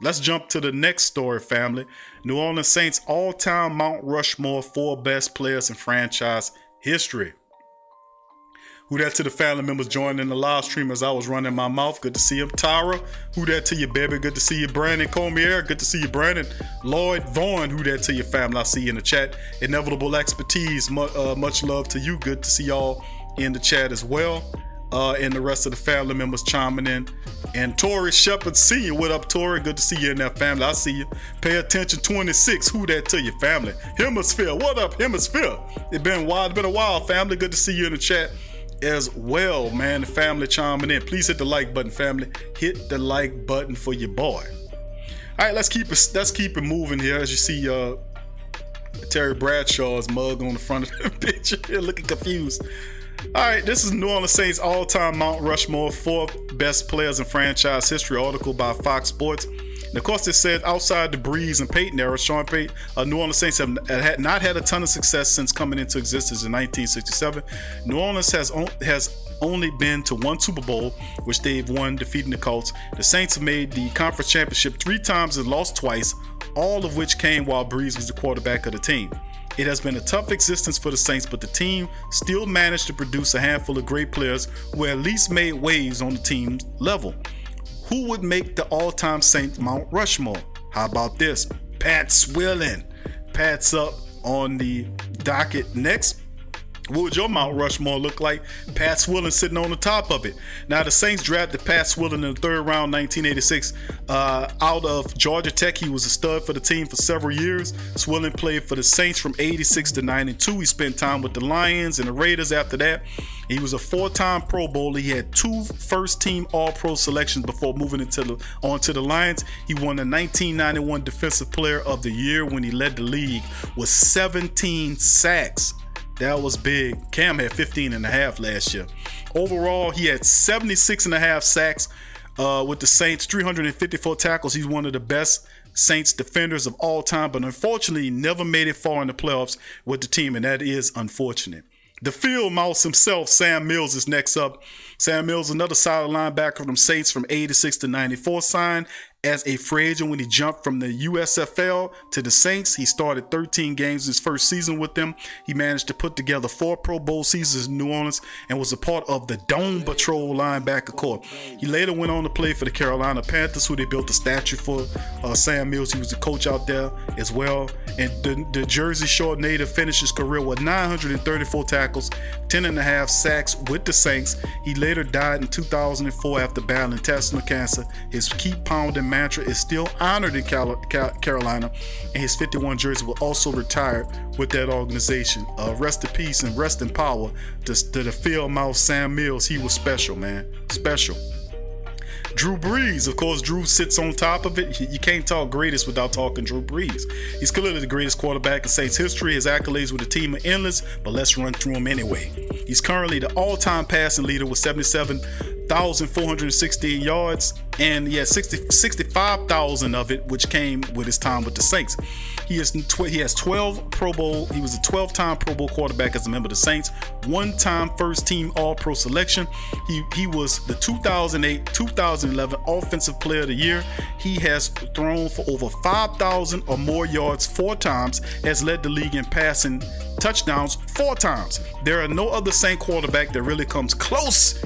Let's jump to the next story, family. New Orleans Saints all-time Mount Rushmore 4 best players in franchise history. Who that to the family members joining the live stream as I was running my mouth. Good to see him. Tyra, who that to you, baby? Good to see you. Brandon Comier, good to see you. Brandon Lloyd Vaughn, who that to your family? I see you in the chat. Inevitable Expertise, much love to you. Good to see y'all in the chat as well. And the rest of the family members chiming in. And Tori Shepard Sr., what up, Tori? Good to see you in that family. I see you. Pay attention 26. Who that to your family? Hemisphere, what up, Hemisphere? It's been a while, family. Good to see you in the chat as well, man. The family chiming in. Please hit the like button, family. Hit the like button for your boy. All right, let's keep it moving here. As you see, Terry Bradshaw's mug on the front of the picture, looking confused. All right, this is New Orleans Saints all-time Mount Rushmore 4 best players in franchise history article by Fox Sports. And of course, it said outside the Brees and Peyton era, Sean Payton, New Orleans Saints have not had a ton of success since coming into existence in 1967. New Orleans has only been to one Super Bowl, which they've won, defeating the Colts. The Saints have made the conference championship 3 times and lost twice, all of which came while Brees was the quarterback of the team. It has been a tough existence for the Saints, but the team still managed to produce a handful of great players who at least made waves on the team's level. Who would make the all-time Saints Mount Rushmore? How about this? Pat Swiller. Pat's up on the docket next. What would your Mount Rushmore look like? Pat Swiller sitting on the top of it. Now, the Saints drafted Pat Swiller in the 3rd round, 1986, out of Georgia Tech. He was a stud for the team for several years. Swiller played for the Saints from 86 to 92. He spent time with the Lions and the Raiders after that. He was a 4-time Pro Bowler. He had 2 first-team All-Pro selections before moving onto the Lions. He won the 1991 Defensive Player of the Year when he led the league with 17 sacks. That was big. Cam had 15 and a half last year. Overall, he had 76 and a half sacks with the Saints, 354 tackles. He's one of the best Saints defenders of all time, but unfortunately, he never made it far in the playoffs with the team, and that is unfortunate. The field mouse himself, Sam Mills, is next up. Sam Mills, another solid linebacker from Saints from 86 to 94, signed as a free agent when he jumped from the USFL to the Saints. He started 13 games his first season with them. He managed to put together 4 Pro Bowl seasons in New Orleans and was a part of the Dome Patrol linebacker corps. He later went on to play for the Carolina Panthers, who they built a statue for. Sam Mills, he was the coach out there as well. And the Jersey Shore native finished his career with 934 tackles, 10 and a half sacks with the Saints. He later died in 2004 after battling intestinal cancer. His keep pounding mantra is still honored in Carolina, and his 51 jersey will also retire with that organization. Rest in peace and rest in power to the field mouse Sam Mills. He was special, man. Special. Drew Brees, of course, Drew sits on top of it. You can't talk greatest without talking Drew Brees. He's clearly the greatest quarterback in Saints history. His accolades with the team are endless, but let's run through them anyway. He's currently the all-time passing leader with 77,416 yards, and he has 65,000 of it, which came with his time with the Saints. He has 12 Pro Bowl. He was a 12-time Pro Bowl quarterback as a member of the Saints. 1-time first-team All-Pro selection. He was the 2008-2011 Offensive Player of the Year. He has thrown for over 5,000 or more yards 4 times. Has led the league in passing touchdowns 4 times. There are no other Saint quarterback that really comes close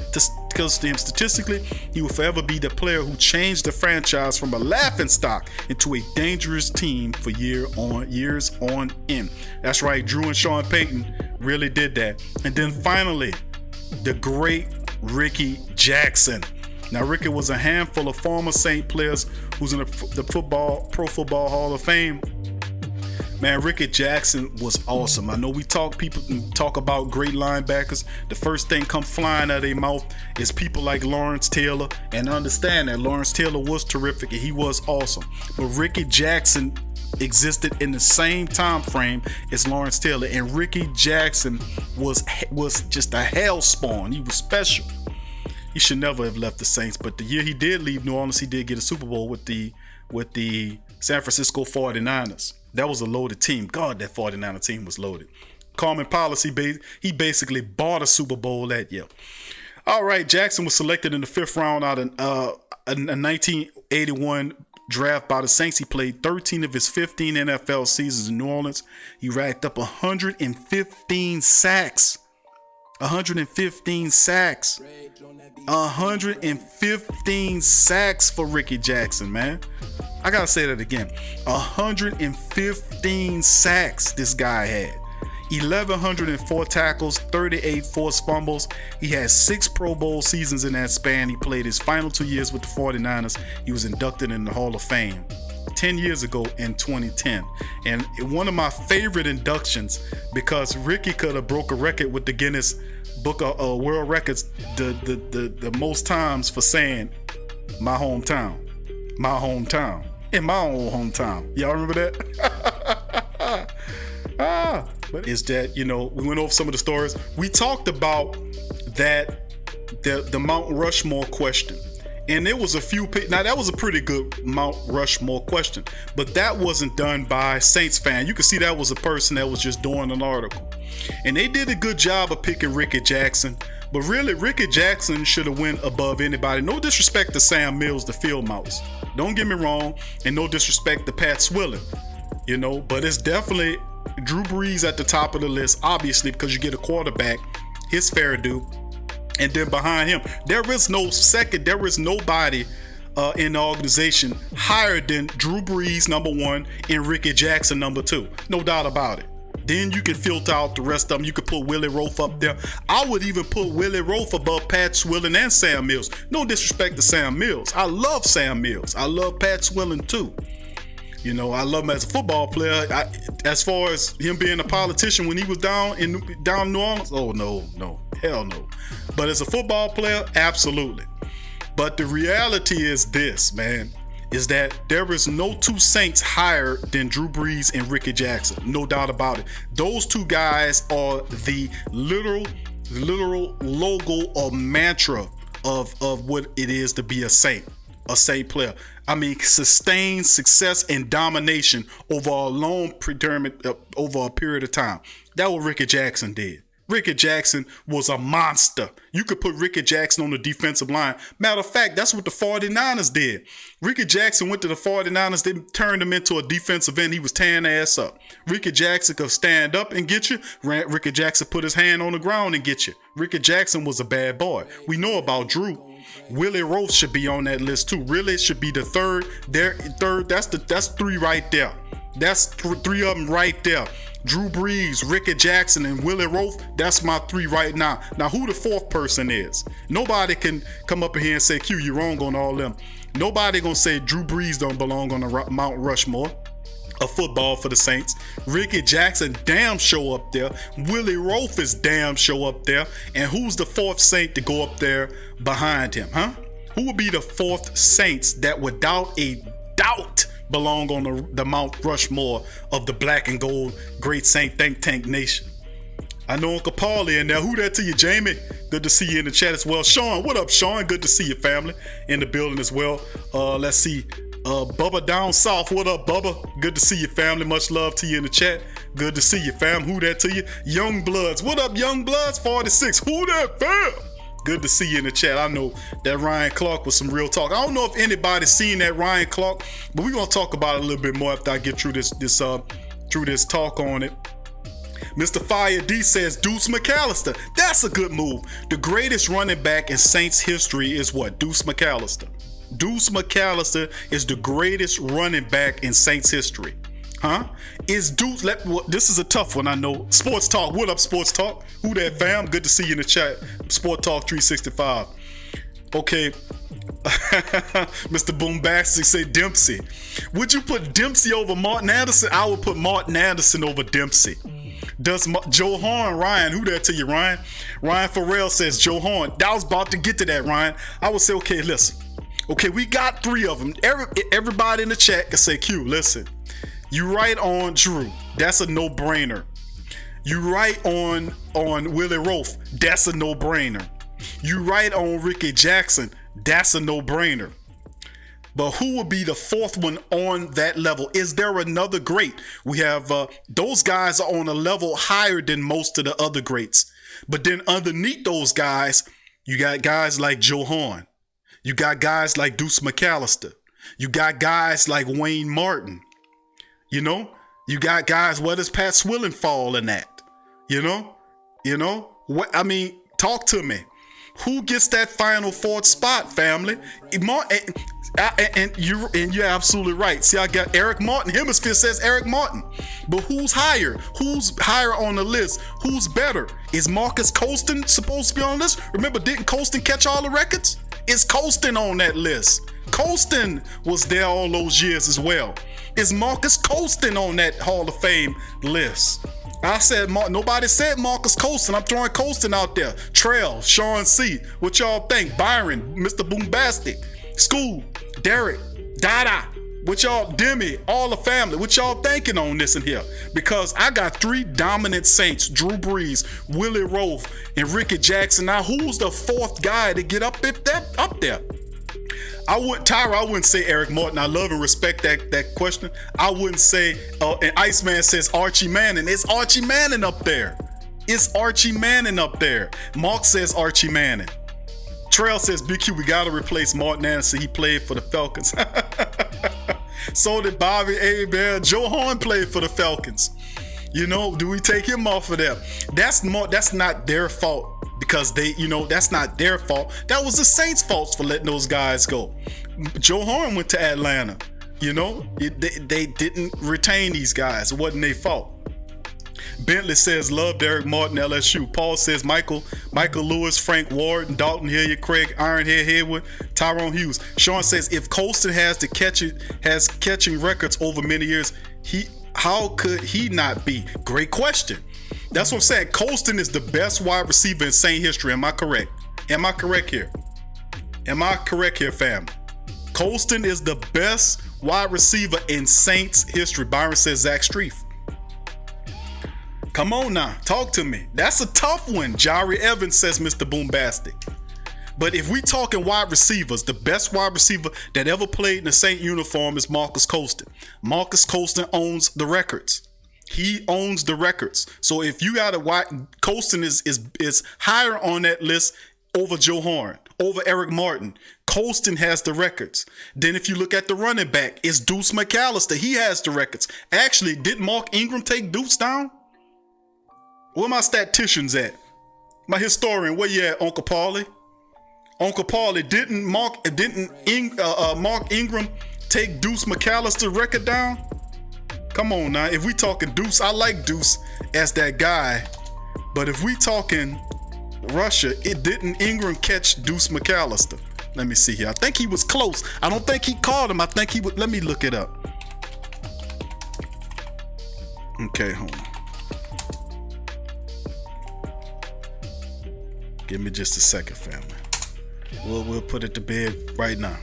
to him statistically. He will forever be the player who changed the franchise from a laughingstock into a dangerous team for years on end. That's right, Drew and Sean Payton really did that. And then finally, the great Ricky Jackson. Now, Ricky was a handful of former Saint players who's in the Pro Football Hall of Fame. Man, Ricky Jackson was awesome. I know people talk about great linebackers. The first thing come flying out of their mouth is people like Lawrence Taylor. And understand that Lawrence Taylor was terrific and he was awesome. But Ricky Jackson existed in the same time frame as Lawrence Taylor. And Ricky Jackson was just a hell spawn. He was special. He should never have left the Saints. But the year he did leave New Orleans, he did get a Super Bowl with the San Francisco 49ers. That was a loaded team. God, that 49er team was loaded. Common policy, he basically bought a Super Bowl that year. All right, Jackson was selected in the 5th round out of a 1981 draft by the Saints. He played 13 of his 15 NFL seasons in New Orleans. He racked up 115 sacks. 115 sacks. 115 sacks for Ricky Jackson, man. I gotta say that again. 115 sacks this guy had. 1,104 tackles, 38 forced fumbles. He had 6 Pro Bowl seasons in that span. He played his final 2 years with the 49ers. He was inducted in the Hall of Fame 10 years ago in 2010. And one of my favorite inductions, because Ricky could have broke a record with the Guinness Book of World Records the most times for saying my hometown, in my own hometown. Y'all remember that? But is that, you know, we went over some of the stories. We talked about that the Mount Rushmore question. And there was a few people. Now, that was a pretty good Mount Rushmore question, but that wasn't done by Saints fan. You can see that was a person that was just doing an article. And they did a good job of picking Ricky Jackson. But really, Ricky Jackson should have went above anybody. No disrespect to Sam Mills, the field mouse. Don't get me wrong. And no disrespect to Pat Swiller. You know, but it's definitely Drew Brees at the top of the list, obviously, because you get a quarterback, his fair due. And then behind him, there is no second, there is nobody in the organization higher than Drew Brees, number 1, and Ricky Jackson, number 2. No doubt about it. Then you can filter out the rest of them. You could put Willie Roaf up there. I would even put Willie Roaf above Pat Swilling and Sam Mills. No disrespect to Sam Mills. I love Sam Mills. I love Pat Swilling too. You know, I love him as a football player. As far as him being a politician when he was down New Orleans, oh no, hell no. But as a football player, absolutely. But the reality is this, man, is that there is no 2 Saints higher than Drew Brees and Ricky Jackson. No doubt about it. Those 2 guys are the literal logo or mantra of what it is to be a Saint player. I mean, sustained success and domination over a long over a period of time. That's what Ricky Jackson did. Ricky Jackson was a monster. You could put Ricky Jackson on the defensive line. Matter of fact, that's what the 49ers did. Ricky Jackson went to the 49ers. They turned him into a defensive end. He was tearing ass up. Ricky Jackson could stand up and get you. Ricky Jackson put his hand on the ground and get you. Ricky Jackson was a bad boy. We know about Drew. Willie Roaf should be on that list too. Really, should be the third. That's 3 right there. That's 3 of them right there. Drew Brees, Ricky Jackson, and Willie Roaf. That's my 3 right now. Now, who the 4th person is? Nobody can come up in here and say, Q, you're wrong on all them. Nobody gonna say Drew Brees don't belong on the Mount Rushmore of football for the Saints. Ricky Jackson damn show up there. Willie Roaf is damn show up there. And who's the 4th Saint to go up there behind him, huh? Who would be the 4th Saints that without a doubt belong on the Mount Rushmore of the black and gold great Saint think tank nation? I know Uncle Paulie in there. Who that to you, Jamie? Good to see you in the chat as well. Sean, what up, Sean? Good to see your family in the building as well. Let's see. Bubba down south. What up, Bubba? Good to see your family. Much love to you in the chat. Good to see you, fam. Who that to you? Young Bloods. What up, Young Bloods? 46. Who that, fam? Good to see you in the chat. I know that Ryan Clark was some real talk. I don't know if anybody's seen that Ryan Clark, but we're gonna talk about it a little bit more after I get through this talk on it. Mr. Fire D says Deuce Mcallister. That's a good move. The greatest running back in Saints history is what? Deuce Mcallister. Deuce Mcallister is the greatest running back in Saints history. Huh? Is Deuce, this is a tough one, I know. Sports Talk, what up, Sports Talk? Who that, fam? Good to see you in the chat. Sport Talk 365. Okay. Mr. Boombastic say Dempsey. Would you put Dempsey over Martin Addison? I would put Martin Addison over Dempsey. Does Joe Horn, Ryan, who that to you, Ryan? Ryan Farrell says Joe Horn. I was about to get to that, Ryan. I would say, okay, listen. Okay, we got 3 of them. Everybody in the chat can say, Q, listen. You right on Drew. That's a no-brainer. You right on Willie Roaf. That's a no-brainer. You right on Ricky Jackson. That's a no-brainer. But who would be the 4th one on that level? Is there another great? We have those guys are on a level higher than most of the other greats. But then underneath those guys, you got guys like Joe Horn. You got guys like Deuce Mcallister. You got guys like Wayne Martin. You know, you got guys. Where does Pat Swiller fall in that? You know what I mean. Talk to me. Who gets that final fourth spot, family? And you're absolutely right. See, I got Eric Martin. Hemisphere says Eric Martin. But who's higher? Who's higher on the list? Who's better? Is Marcus Colston supposed to be on the list? Remember, didn't Colston catch all the records? Is Colston on that list? Colston was there all those years as well. Is Marcus Colston on that Hall of Fame list? I said, nobody said Marcus Colston. I'm throwing Colston out there. Trail, Sean C. What y'all think? Byron, Mr. Boombastic, School, Derek, Dada. What y'all, Demi, all the family. What y'all thinking on this in here? Because I got 3 dominant Saints: Drew Brees, Willie Roaf, and Ricky Jackson. Now, who's the 4th guy to get up there? I wouldn't say Eric Martin. I love and respect that question. I wouldn't say, and Iceman says Archie Manning. It's Archie Manning up there. It's Archie Manning up there. Mark says Archie Manning. Trail says, BQ, we got to replace Martin Anderson. He played for the Falcons. So did Bobby Abear. Joe Horn played for the Falcons. You know, do we take him off of there? That's not their fault. Because that's not their fault. That was the Saints' fault for letting those guys go. Joe Horn went to Atlanta. They didn't retain these guys. It wasn't their fault. Bentley says, love Derek Martin, LSU. Paul says, Michael Lewis, Frank Ward, Dalton Hilliard, Craig Ironhead Haywood, Tyrone Hughes. Sean says, if Colston has catching records over many years, how could he not be? Great question. That's what I'm saying. Colston is the best wide receiver in Saint history. Am I correct? Am I correct here, fam? Colston is the best wide receiver in Saints history. Byron says Zach Strief. Come on now, talk to me. That's a tough one. Jari Evans says Mr. Boombastic. But if we talking wide receivers, the best wide receiver that ever played in the Saint uniform is Marcus Colston. Marcus Colston owns the records. He owns the records. So if you got Colston is higher on that list over Joe Horn, over Eric Martin. Colston has the records. Then if you look at the running back, it's Deuce McAllister. He has the records. Actually, did Mark Ingram take Deuce down? Where my statisticians at? My historian, where you at, Uncle Paulie? Uncle Paulie, didn't Mark Ingram take Deuce McAllister record down? Come on now. If we talking Deuce, I like Deuce as that guy. But if we talking Russia, it didn't Ingram catch Deuce McAllister. Let me see here. I think he was close. I don't think he caught him. I think he would. Let me look it up. Okay, hold on. Give me just a second, family. We'll put it to bed right now.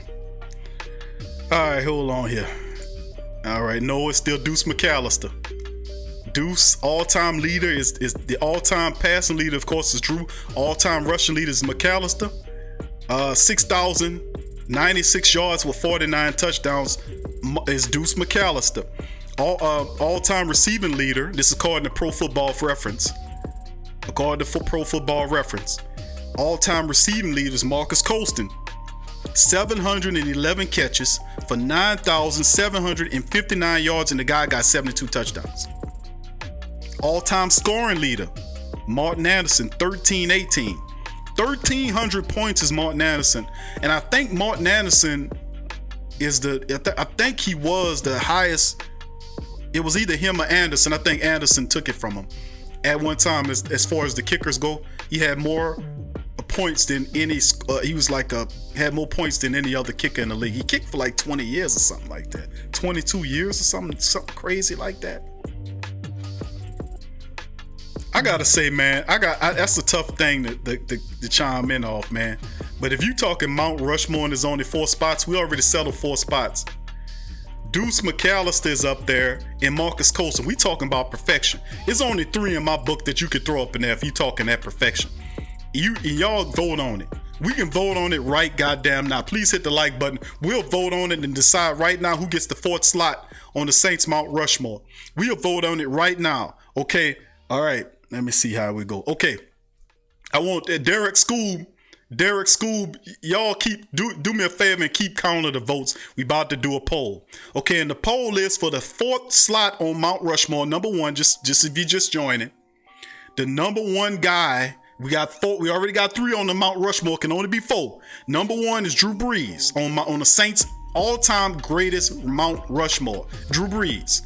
All right, hold on here. All right, no, it's still Deuce McAllister. Deuce, all-time leader is the all-time passing leader, of course, is Drew. All-time rushing leader is McAllister. 6,096 yards with 49 touchdowns is Deuce McAllister. All-time receiving leader, this is according to Pro Football Reference. According to Pro Football Reference, all-time receiving leader is Marcus Colston. 711 catches for 9,759 yards, and the guy got 72 touchdowns. All-time scoring leader, Martin Anderson, 1318. 1,300 points is Martin Anderson. And I think Martin Anderson is I think he was the highest. It was either him or Anderson. I think Anderson took it from him. At one time, as far as the kickers go, he had more points than any. He was had more points than any other kicker in the league. He kicked for like 20 years or something like that. 22 years or something crazy like that. I gotta say, man, that's a tough thing to chime in off, man. But if you talking Mount Rushmore and there's only 4 spots, we already settled 4 spots. Deuce McAllister is up there and Marcus Colston. We talking about perfection. There's only 3 in my book that you could throw up in there if you talking that perfection. Y'all vote on it. We can vote on it right goddamn now. Please hit the like button. We'll vote on it and decide right now who gets the 4th slot on the Saints Mount Rushmore. We'll vote on it right now. Okay. All right. Let me see how we go. Okay. I want Derek School Derek, Scoob, y'all do me a favor and keep count of the votes. We about to do a poll. Okay, and the poll is for the 4th slot on Mount Rushmore. Number 1, just if you just joining. The number 1 guy, we got 4. We already got 3 on the Mount Rushmore. Can only be 4. Number 1 is Drew Brees on the Saints all-time greatest Mount Rushmore. Drew Brees,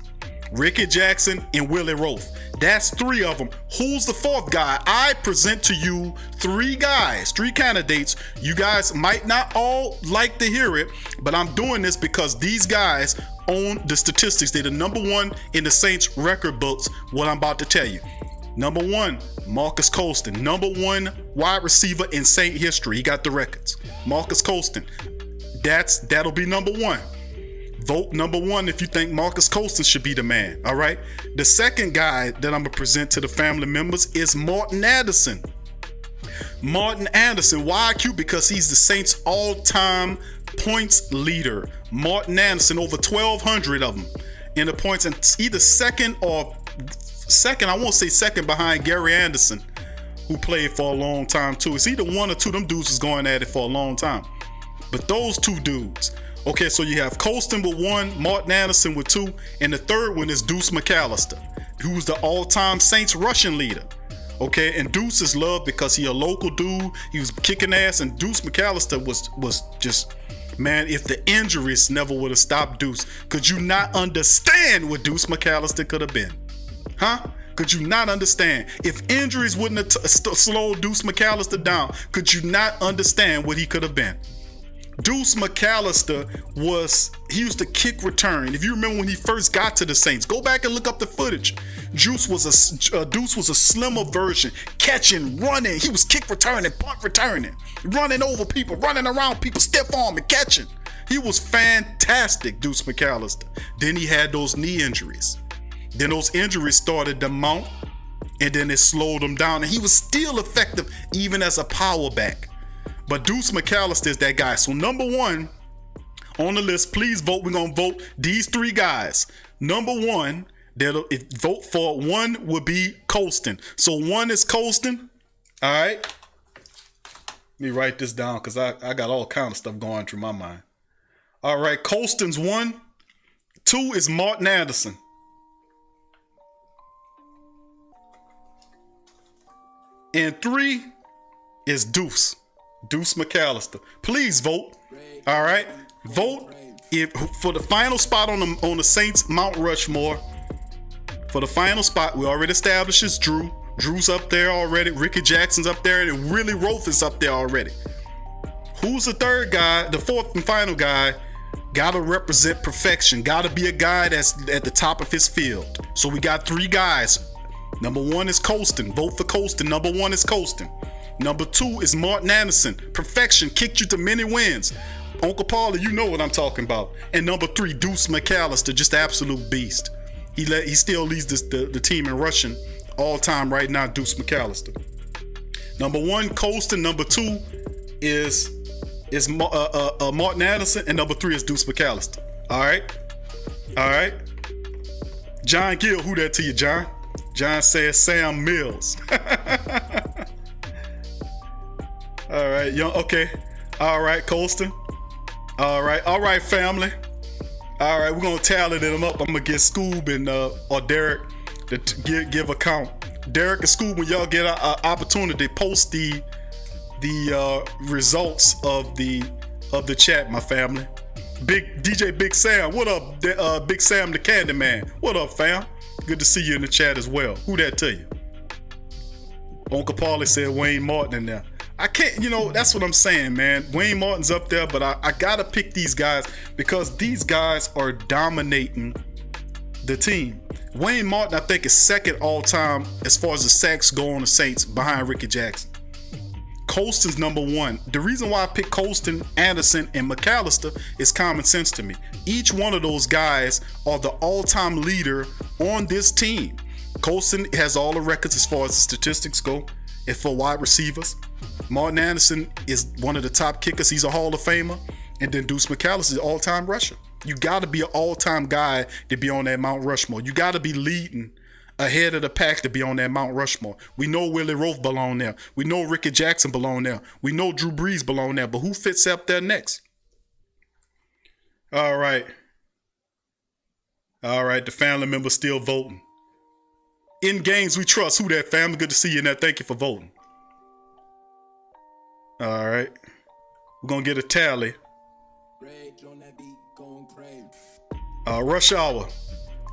Ricky Jackson, and Willie Roaf. That's 3 of them. Who's the 4th guy? I present to you 3 guys, 3 candidates. You guys might not all like to hear it, but I'm doing this because these guys own the statistics. They're the number 1 in the Saints record books, what I'm about to tell you. Number 1, Marcus Colston. Number 1 wide receiver in Saint history. He got the records. Marcus Colston. That'll be number 1. Vote number 1 if you think Marcus Colston should be the man. All right. The second guy that I'm gonna present to the family members is Martin Addison. Martin Addison. Why IQ? Because he's the Saints' all-time points leader. Martin Addison, over 1,200 of them in the points, and either second, I won't say second behind Gary Anderson, who played for a long time too. It's either 1 or 2. Them dudes was going at it for a long time. But those 2 dudes. Okay, so you have Colston with 1, Martin Addison with 2, and the third one is Deuce Mcallister, who's the all-time Saints rushing leader. Okay, and Deuce is loved because he a local dude. He was kicking ass, and Deuce Mcallister was just, man, if the injuries never would have stopped Deuce, could you not understand what Deuce Mcallister could have been? Huh? Could you not understand? If injuries wouldn't have slowed Deuce Mcallister down, could you not understand what he could have been? Deuce Mcallister he used to kick return. If you remember when he first got to the Saints, go back and look up the footage. Deuce was a slimmer version, catching, running. He was kick returning, punt returning, running over people, running around people, stiff arm and catching. He was fantastic, Deuce Mcallister. Then he had those knee injuries. Then those injuries started to mount, and then it slowed him down. And he was still effective even as a power back. But Deuce Mcallister is that guy. So number 1 on the list, please vote. We're going to vote these 3 guys. Number 1, vote for 1 would be Colston. So 1 is Colston. All right. Let me write this down because I got all kind of stuff going through my mind. All right. Colston's 1. 2 is Martin Addison. And 3 is Deuce Mcallister. Please vote. All right, vote for the final spot on the Saints Mount Rushmore. For the final spot, we already established it's Drew. Drew's up there already. Ricky Jackson's up there, and Willie Roaf is up there already. Who's the 3rd guy? The 4th and final guy gotta represent perfection. Gotta be a guy that's at the top of his field. So we got 3 guys. Number 1 is Colston. Vote for Colston. Number 1 is Colston. Number 2 is Martin Anderson. Perfection, kicked you to many wins. Uncle Paulie, you know what I'm talking about. And number 3, Deuce Mcallister, just absolute beast. He still leads the team in rushing all time right now, Deuce Mcallister. Number 1, Colston. Number 2 is Martin Addison, and number 3 is Deuce Mcallister. All right. John Gill, who that to you, John? John says Sam Mills. All right, okay. All right, Colston. All right, family. All right, we're gonna tally them up. I'm gonna get Scoob and or Derek to give a count. Derek and Scoob, when y'all get an opportunity, post the results of the chat, my family. Big Sam, what up? Big Sam the Candyman, what up, fam? Good to see you in the chat as well. Who that to you? Uncle Paulie said Wayne Martin in there. I can't, that's what I'm saying, man. Wayne Martin's up there, but I gotta pick these guys because these guys are dominating the team. Wayne Martin, I think, is second all time as far as the sacks go on the Saints behind Ricky Jackson. Colston's number 1. The reason why I picked Colston, Addison, and Mcallister is common sense to me. Each one of those guys are the all-time leader on this team. Colston has all the records as far as the statistics go, and for wide receivers. Martin Addison is one of the top kickers. He's a Hall of Famer. And then Deuce Mcallister is an all-time rusher. You got to be an all-time guy to be on that Mount Rushmore. You got to be leading ahead of the pack to be on that Mount Rushmore. We know Willie Roaf belong there. We know Ricky Jackson belong there. We know Drew Brees belong there. But who fits up there next? All right. The family members still voting. In games we trust. Who that, family? Good to see you in there. Thank you for voting. All right. We're going to get a tally. Rush Hour.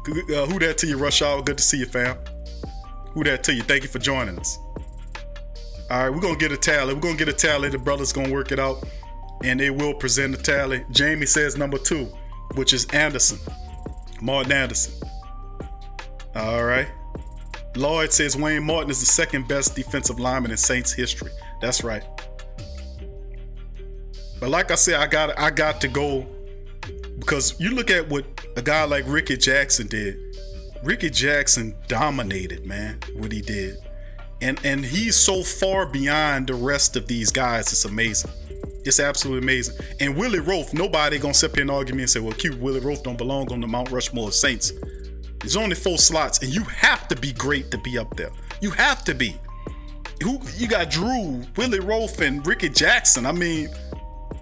Who that to you, Rush Hour? Good to see you, fam. Who that to you? Thank you for joining us. All right, we're going to get a tally. The brothers going to work it out, and they will present the tally. Jamie says number 2, which is Anderson. Martin Anderson. All right. Lloyd says Wayne Martin is the second best defensive lineman in Saints history. That's right. But like I said, I got to go, because you look at what a guy like Ricky Jackson did. Ricky Jackson dominated, man, what he did. And he's so far beyond the rest of these guys. It's amazing. It's absolutely amazing. And Willie Roaf, nobody gonna sit here and argue me and say, well, Willie Roaf don't belong on the Mt Rushmore Saints. There's only 4 slots, and you have to be great to be up there. You have to be. You got Drew, Willie Roaf, and Ricky Jackson. I mean,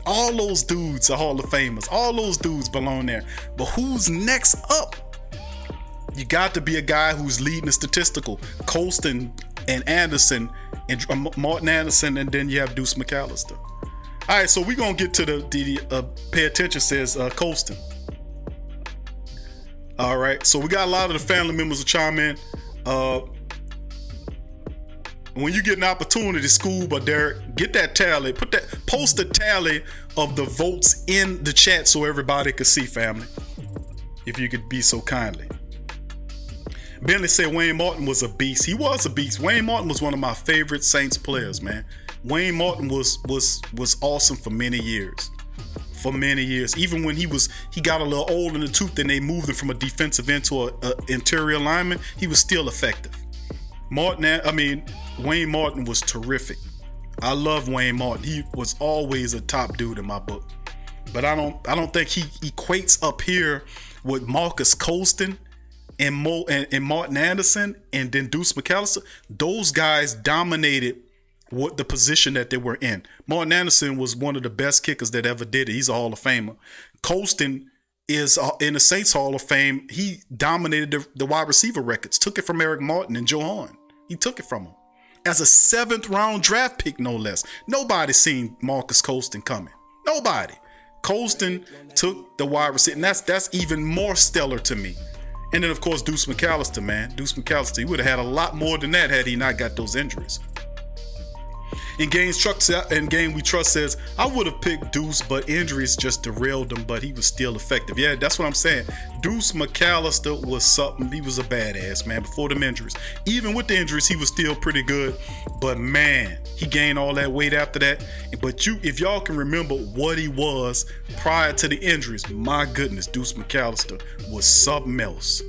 all those dudes are Hall of Famers. All those dudes belong there. But who's next up? You got to be a guy who's leading the statistical. Colston and Addison and Martin Anderson, and then you have Deuce Mcallister. All right, so we're going to get to the pay attention, says Colston. All right, so we got a lot of the family members to chime in. When you get an opportunity, Scoob or Derek, get that tally. Post the tally of the votes in the chat so everybody could see, family. If you could be so kindly. Bentley said Wayne Martin was a beast. He was a beast. Wayne Martin was one of my favorite Saints players, man. Wayne Martin was awesome for many years. For many years. Even when he got a little old in the tooth and they moved him from a defensive end to an interior lineman, he was still effective. Wayne Martin was terrific. I love Wayne Martin. He was always a top dude in my book. But I don't think he equates up here with Marcus Colston and Martin Anderson and then Deuce Mcallister. Those guys dominated what the position that they were in. Martin Anderson was one of the best kickers that ever did it. He's a Hall of Famer. Colston is in the Saints Hall of Fame. He dominated the wide receiver records. Took it from Eric Martin and Joe Horn. He took it from him. As a 7th round draft pick, no less. Nobody seen Marcus Colston coming. Nobody. Colston took the wide receiver, and that's even more stellar to me. And then, of course, Deuce Mcallister, man. Deuce Mcallister, he would have had a lot more than that had he not got those injuries. In Game We Trust says, I would have picked Deuce, but injuries just derailed him, but he was still effective. Yeah, that's what I'm saying. Deuce Mcallister was something. He was a badass, man, before them injuries. Even with the injuries, he was still pretty good. But, man, he gained all that weight after that. But if y'all can remember what he was prior to the injuries, my goodness, Deuce Mcallister was something else.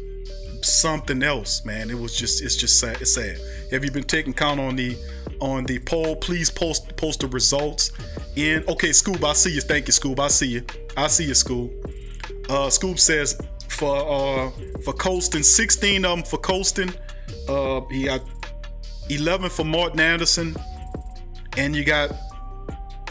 Something else, man. It's just sad. It's sad. Have you been taking count on the poll? Please post the results in. Okay, Scoob, I see you. Thank you, Scoob. I see you, Scoob. Scoob says for Colston, 16 of them for Colston. He got 11 for Martin Anderson, and you got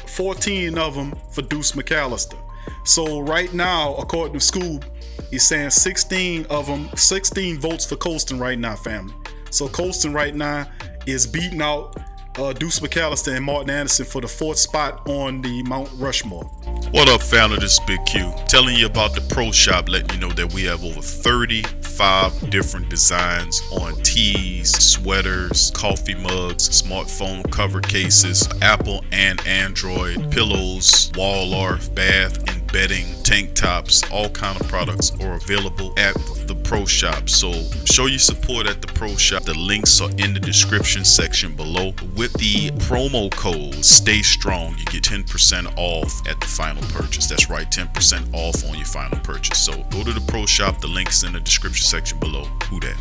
14 of them for Deuce Mcallister. So right now, according to Scoob, he's saying 16 of them, 16 votes for Colston right now, family. So Colston right now is beating out Deuce Mcallister and Martin Anderson for the 4th spot on the Mount Rushmore. What up, family? This is Big Q. Telling you about the Pro Shop, letting you know that we have over 35 different designs on tees, sweaters, coffee mugs, smartphone cover cases, Apple and Android, pillows, wall art, bath and bedding, tank tops, all kind of products are available at the Pro Shop. So show your support at the Pro Shop. The links are in the description section below. With the promo code Stay Strong, you get 10% off at the final purchase. That's right, 10% off on your final purchase. So go to the Pro Shop. The link's in the description section below. Who that?